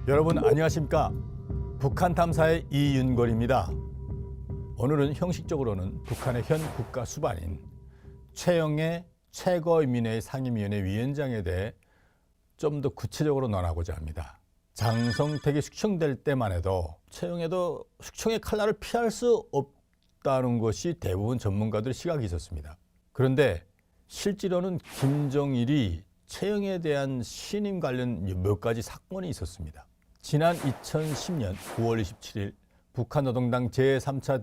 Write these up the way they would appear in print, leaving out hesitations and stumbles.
여러분 안녕하십니까? 북한 탐사의 이윤걸입니다. 오늘은 형식적으로는 북한의 현 국가 수반인 최영애 최고인민회의 상임위원회 위원장에 대해 좀 더 구체적으로 논하고자 합니다. 장성택이 숙청될 때만 해도 최영애도 숙청의 칼날을 피할 수 없다는 것이 대부분 전문가들의 시각이 있었습니다. 그런데 실제로는 김정일이 최영애에 대한 신임 관련 몇 가지 사건이 있었습니다. 지난 2010년 9월 27일 북한노동당 제3차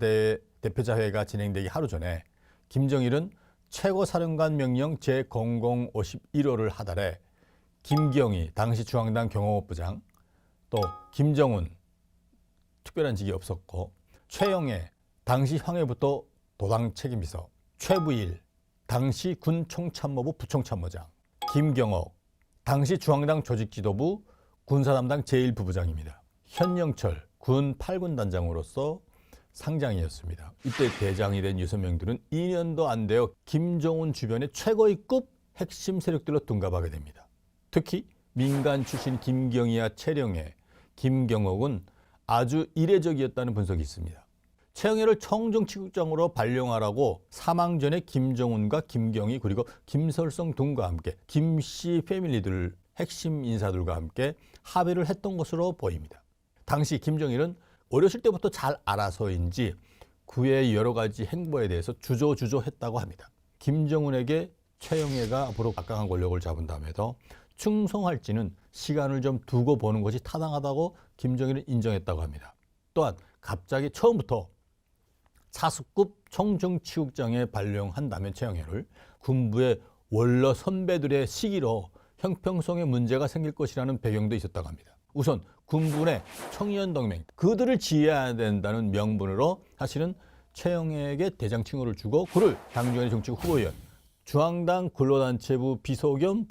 대표자회가 진행되기 하루 전에 김정일은 최고사령관 명령 제0051호를 하달해 김경희 당시 중앙당 경호부장, 또 김정훈 특별한 직이 없었고, 최영애 당시 황해부도 도당 책임비서, 최부일 당시 군총참모부 부총참모장, 김경옥 당시 중앙당 조직지도부 군사담당 제1부부장입니다. 현영철 군 8군 단장으로서 상장이었습니다. 이때 대장이 된 6명들은 2년도 안 되어 김정은 주변의 최고위급 핵심 세력들로 둔갑하게 됩니다. 특히 민간 출신 김경희와 최령해, 김경옥은 아주 이례적이었다는 분석이 있습니다. 최영애를 청정치국장으로 발령하라고 사망 전에 김정은과 김경희 그리고 김설성 등과 함께 김씨 패밀리들 핵심 인사들과 함께 합의를 했던 것으로 보입니다. 당시 김정일은 어렸을 때부터 잘 알아서인지 그의 여러 가지 행보에 대해서 주저했다고 합니다. 김정은에게 최영애가 앞으로 막강한 권력을 잡은 다음에도 충성할지는 시간을 좀 두고 보는 것이 타당하다고 김정일은 인정했다고 합니다. 또한 갑자기 처음부터 차수급 청정치국장에 발령한다면 최영애를 군부의 원로 선배들의 시기로 형평성에 문제가 생길 것이라는 배경도 있었다고 합니다. 우선 군부 내 청년동맹, 그들을 지휘해야 된다는 명분으로 사실은 최영애에게 대장 칭호를 주고 그를 당중앙의 정치국 후보위원, 중앙당 근로단체부 비서 겸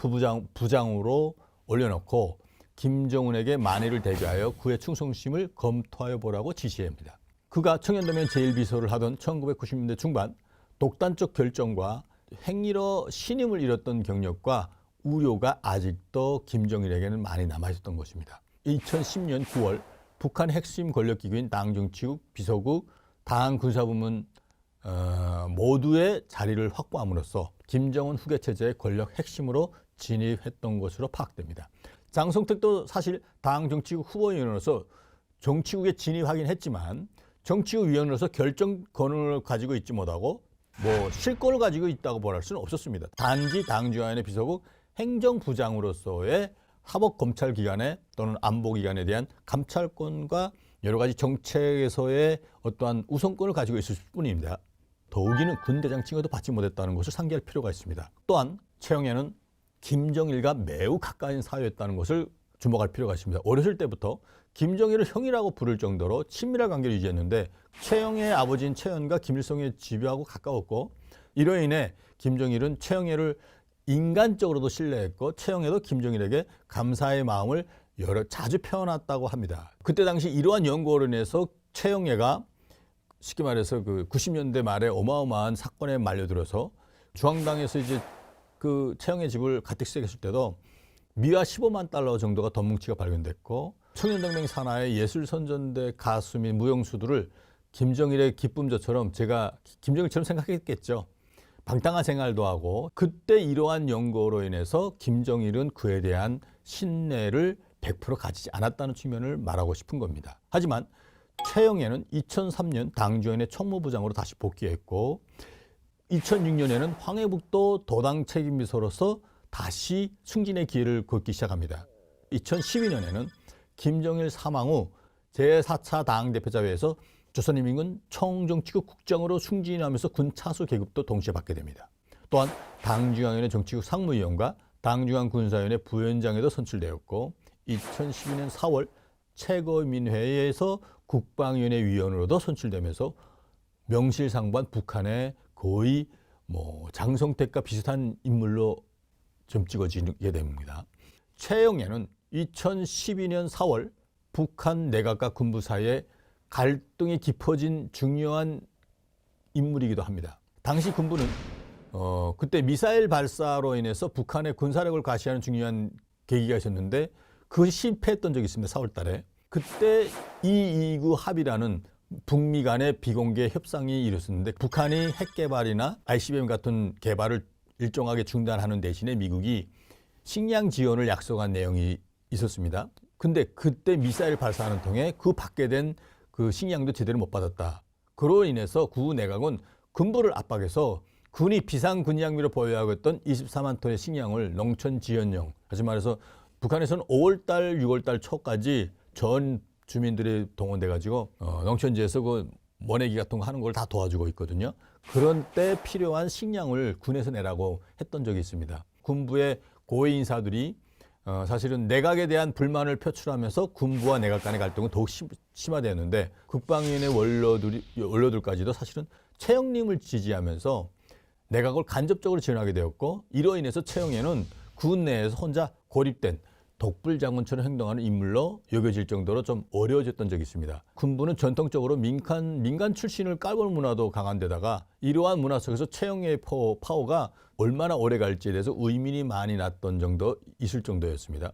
부장으로 올려놓고 김정은에게 만일을 대비하여 그의 충성심을 검토하여 보라고 지시합니다. 그가 청년동맹 제1비서를 하던 1990년대 중반 독단적 결정과 행위로 신임을 잃었던 경력과 우려가 아직도 김정일에게는 많이 남아있었던 것입니다. 2010년 9월 북한 핵심 권력기구인 당정치국, 비서국, 당군사부문 모두의 자리를 확보함으로써 김정은 후계체제의 권력 핵심으로 진입했던 것으로 파악됩니다. 장성택도 사실 당정치국 후보위원으로서 정치국에 진입하긴 했지만 정치국 위원으로서 결정 권한을 가지고 있지 못하고 실권을 가지고 있다고 말할 수는 없었습니다. 단지 당중앙의 비서국 행정부장으로서의 사법검찰기관에 또는 안보기관에 대한 감찰권과 여러 가지 정책에서의 어떠한 우선권을 가지고 있을 뿐입니다. 더욱이는 군대장 칭호도 받지 못했다는 것을 상기할 필요가 있습니다. 또한 최영애는 김정일과 매우 가까운 사이였다는 것을 주목할 필요가 있습니다. 어렸을 때부터 김정일을 형이라고 부를 정도로 친밀한 관계를 유지했는데 최영애의 아버지인 최연과 김일성의 집요하고 가까웠고, 이로 인해 김정일은 최영애를 인간적으로도 신뢰했고 최영애도 김정일에게 감사의 마음을 자주 표현했다고 합니다. 그때 당시 이러한 연구로 인해서 최영애가 쉽게 말해서 그 90년대 말에 어마어마한 사건에 말려들어서 중앙당에서 이제 그 최영애 집을 가택 수색했을 때도 미화 15만 달러 정도가 덤뭉치가 발견됐고, 청년동맹 산하의 예술선전대 가수 및 무용수들을 김정일의 기쁨조처럼 제가 김정일처럼 생각했겠죠. 방탕한 생활도 하고, 그때 이러한 연구로 인해서 김정일은 그에 대한 신뢰를 100% 가지지 않았다는 측면을 말하고 싶은 겁니다. 하지만 최영애는 2003년 당중앙의 총무부장으로 다시 복귀했고 2006년에는 황해북도 도당 책임비서로서 다시 승진의 기회를 걷기 시작합니다. 2012년에는 김정일 사망 후 제4차 당대표자회에서 조선인민군 청정치국 국장으로 승진하면서 군 차수 계급도 동시에 받게 됩니다. 또한 당중앙위원회 정치국 상무위원과 당중앙군사위원회 부위원장에도 선출되었고 2012년 4월 최고인민회의에서 국방위원회 위원으로도 선출되면서 명실상부한 북한의 거의 장성택과 비슷한 인물로 점 찍어지게 됩니다. 최영애는 2012년 4월 북한 내각과 군부 사이에 갈등이 깊어진 중요한 인물이기도 합니다. 당시 군부는 그때 미사일 발사로 인해서 북한의 군사력을 과시하는 중요한 계기가 있었는데 그것이 실패했던 적이 있습니다. 4월 달에. 그때 229 합의라는 북미 간의 비공개 협상이 이뤘었는데 북한이 핵 개발이나 ICBM 같은 개발을 일정하게 중단하는 대신에 미국이 식량 지원을 약속한 내용이 있었습니다. 근데 그때 미사일 발사하는 통에 그 받게 된 그 식량도 제대로 못 받았다. 그로 인해서 구 내각은 군부를 압박해서 군이 비상군량미로 보유하고 있던 24만 톤의 식량을 농촌 지원용, 다시 말해서 북한에서는 5월 달, 6월 달 초까지 전 주민들이 동원돼 가지고 농촌지에서 그 모내기 같은 거 하는 걸 다 도와주고 있거든요. 그런 때 필요한 식량을 군에서 내라고 했던 적이 있습니다. 군부의 고위 인사들이 사실은 내각에 대한 불만을 표출하면서 군부와 내각 간의 갈등은 더욱 심화되었는데 국방위원회 원로들까지도 사실은 최영림을 지지하면서 내각을 간접적으로 지원하게 되었고, 이로 인해서 최영애는 군 내에서 혼자 고립된 독불장군처럼 행동하는 인물로 여겨질 정도로 좀 어려워졌던 적이 있습니다. 군부는 전통적으로 민간 출신을 깔볼 문화도 강한 데다가 이러한 문화 속에서 최영애의 파워가 얼마나 오래 갈지에 대해서 의문이 많이 났던 정도 있을 정도였습니다.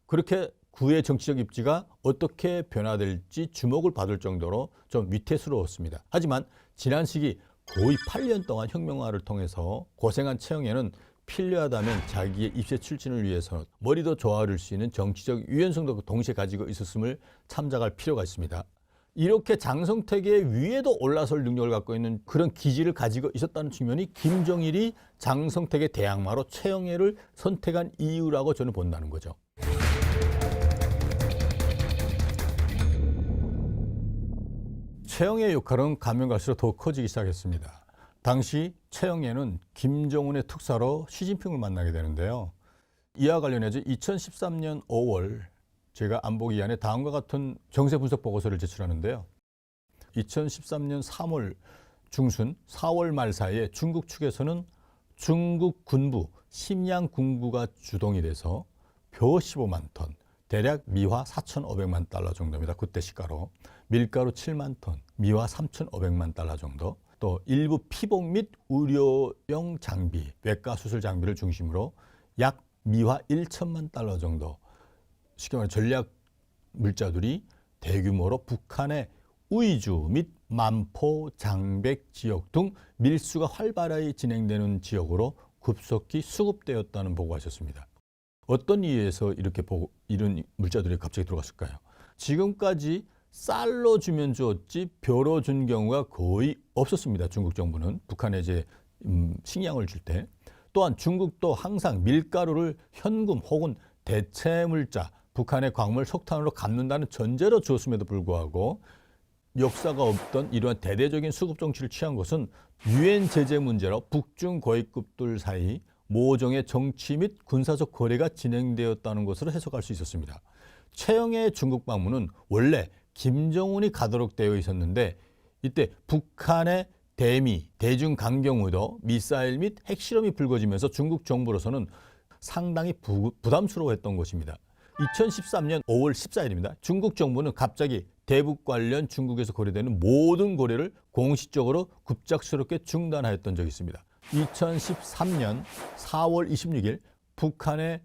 그렇게 구의 정치적 입지가 어떻게 변화될지 주목을 받을 정도로 좀 위태스러웠습니다. 하지만 지난 시기 거의 8년 동안 혁명화를 통해서 고생한 최영애는 필요하다면 자기의 입시 출신을 위해서 머리도 조아릴 수 있는 정치적 유연성도 동시에 가지고 있었음을 참작할 필요가 있습니다. 이렇게 장성택의 위에도 올라설 능력을 갖고 있는 그런 기질을 가지고 있었다는 측면이 김정일이 장성택의 대항마로 최영애를 선택한 이유라고 저는 본다는 거죠. 최영애의 역할은 가면 갈수록 더 커지기 시작했습니다. 당시 최영애는 김정은의 특사로 시진핑을 만나게 되는데요. 이와 관련해서 2013년 5월 제가 안보기관에 다음과 같은 정세 분석 보고서를 제출하는데요. 2013년 3월 중순 4월 말 사이에 중국 측에서는 중국 군부 심양 군부가 주동이 돼서 벼 15만 톤, 대략 미화 4,500만 달러 정도입니다. 그때 시가로. 밀가루 7만 톤, 미화 3,500만 달러 정도. 또 일부 피복 및 의료용 장비, 외과 수술 장비를 중심으로 약 미화 1천만 달러 정도, 쉽게 말해 전략 물자들이 대규모로 북한의 의주 및 만포, 장백 지역 등 밀수가 활발하게 진행되는 지역으로 급속히 수급되었다는 보고가 있었습니다. 어떤 이유에서 이런 물자들이 갑자기 들어갔을까요? 지금까지 쌀로 주면 주었지 벼로 준 경우가 거의 없었습니다. 중국 정부는 북한에 이제 식량을 줄 때. 또한 중국도 항상 밀가루를 현금 혹은 대체 물자, 북한의 광물 석탄으로 갚는다는 전제로 주었음에도 불구하고 역사가 없던 이러한 대대적인 수급 정치를 취한 것은 유엔 제재 문제로 북중 고위급들 사이 모종의 정치 및 군사적 거래가 진행되었다는 것으로 해석할 수 있었습니다. 최영애의 중국 방문은 원래 김정은이 가도록 되어 있었는데 이때 북한의 대미, 대중 강경우도 미사일 및 핵실험이 불거지면서 중국 정부로서는 상당히 부담스러워했던 것입니다. 2013년 5월 14일입니다. 중국 정부는 갑자기 대북 관련 중국에서 거래되는 모든 거래를 공식적으로 급작스럽게 중단하였던 적이 있습니다. 2013년 4월 26일 북한의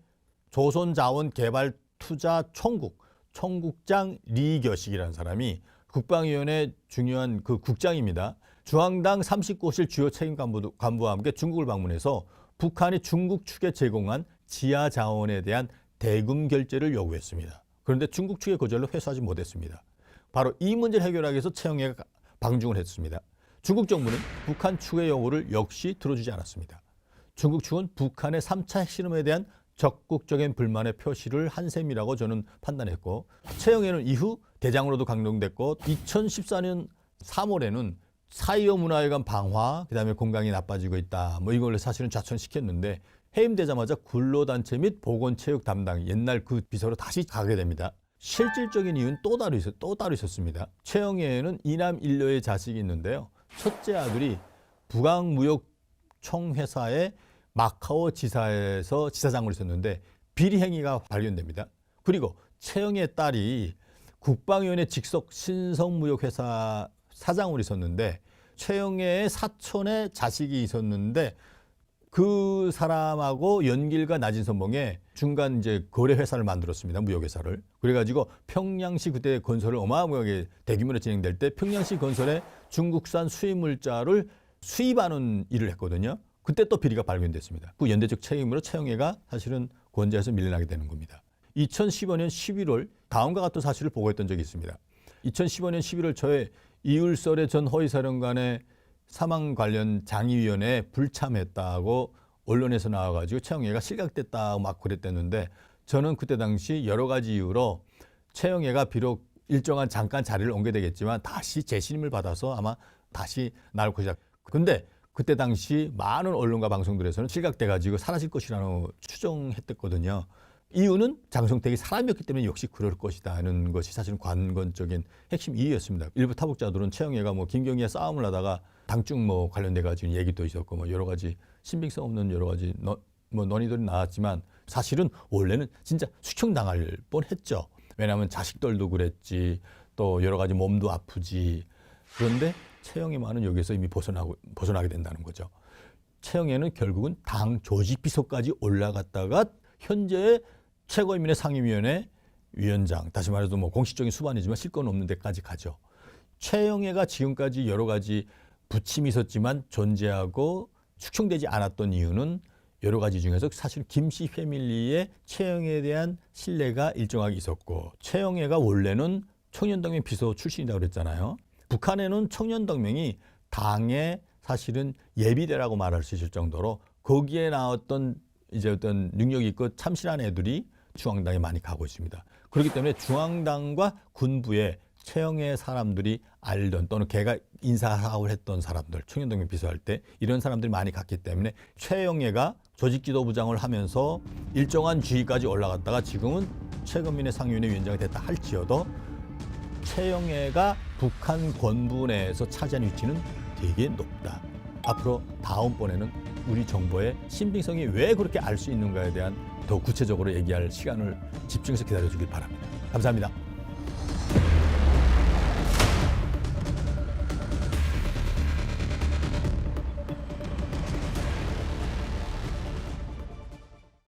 조선자원개발투자총국장 리겨식이라는 사람이 국방위원회 중요한 그 국장입니다. 중앙당 39실 주요 책임 간부와 함께 중국을 방문해서 북한이 중국 측에 제공한 지하 자원에 대한 대금 결제를 요구했습니다. 그런데 중국 측의 거절로 회수하지 못했습니다. 바로 이 문제를 해결하기 위해서 최영애가 방중을 했습니다. 중국 정부는 북한 측의 요구를 역시 들어주지 않았습니다. 중국 측은 북한의 3차 핵실험에 대한 적극적인 불만의 표시를 한 셈이라고 저는 판단했고, 최영애는 이후 대장으로도 강등됐고 2014년 3월에는 사이어 문화회관 방화, 그다음에 건강이 나빠지고 있다, 이걸 사실은 좌천시켰는데 해임되자마자 근로단체 및 보건체육 담당 옛날 그 비서로 다시 가게 됩니다. 실질적인 이유는 또 따로 있었습니다. 최영애는 이남 일녀의 자식이 있는데요. 첫째 아들이 북앙무역총회사의 마카오 지사에서 지사장으로 있었는데 비리 행위가 발견됩니다. 그리고 최영애의 딸이 국방위원회 직속 신성무역회사 사장으로 있었는데 최영애의 사촌의 자식이 있었는데 그 사람하고 연길과 낮은 선봉에 중간 이제 거래 회사를 만들었습니다. 무역 회사를. 그래가지고 평양시 그때 건설을 어마어마하게 대규모로 진행될 때 평양시 건설에 중국산 수입 물자를 수입하는 일을 했거든요. 그때 또 비리가 발견됐습니다. 그 연대적 책임으로 최영애가 사실은 권좌에서 밀려나게 되는 겁니다. 2015년 11월 다음과 같은 사실을 보고했던 적이 있습니다. 2015년 11월 초에 이울설의 전 허위사령관의 사망 관련 장의위원회에 불참했다고 언론에서 나와가지고 최영애가 실각됐다고 막 그랬댔는데 저는 그때 당시 여러 가지 이유로 최영애가 비록 일정한 잠깐 자리를 옮게 되겠지만 다시 재신임을 받아서 아마 다시 나올 것이다. 근데 그때 당시 많은 언론과 방송들에서는 실각돼가지고 사라질 것이라고 추정했었거든요. 이유는 장성택이 사람이었기 때문에 역시 그럴 것이다는 것이 사실은 관건적인 핵심 이유였습니다. 일부 타복자들은 최영애가 뭐 김경희와 싸움을 하다가 당중 뭐 관련돼 가지고 얘기도 있었고 뭐 여러 가지 신빙성 없는 여러 가지 논의들이 나왔지만 사실은 원래는 진짜 숙청당할 뻔했죠. 왜냐하면 자식들도 그랬지 또 여러 가지 몸도 아프지. 그런데 최영애만은 여기서 이미 벗어나게 된다는 거죠. 최영애는 결국은 당 조직비서까지 올라갔다가 현재 최고인민회 상임위원회 위원장, 다시 말해서 뭐 공식적인 수반이지만 실권 없는 데까지 가죠. 최영애가 지금까지 여러 가지 부침이 있었지만 존재하고 숙청되지 않았던 이유는 여러 가지 중에서 사실 김씨 패밀리의 최영애에 대한 신뢰가 일정하게 있었고 최영애가 원래는 청년동맹 비서 출신이라고 그랬잖아요. 북한에는 청년동맹이 당의 사실은 예비대라고 말할 수 있을 정도로 거기에 나왔던 이제 어떤 능력이 있고 참신한 애들이 중앙당에 많이 가고 있습니다. 그렇기 때문에 중앙당과 군부에 최영애 사람들이 알던 또는 걔가 인사사업을 했던 사람들, 청년동맹 비서할 때 이런 사람들이 많이 갔기 때문에 최영애가 조직지도부장을 하면서 일정한 지위까지 올라갔다가 지금은 최고인민회 상임위원회 위원장이 됐다 할지어도 최영애가 북한 권부 내에서 차지한 위치는 되게 높다. 앞으로 다음번에는 우리 정보의 신빙성이 왜 그렇게 알 수 있는가에 대한 더 구체적으로 얘기할 시간을 집중해서 기다려주길 바랍니다. 감사합니다.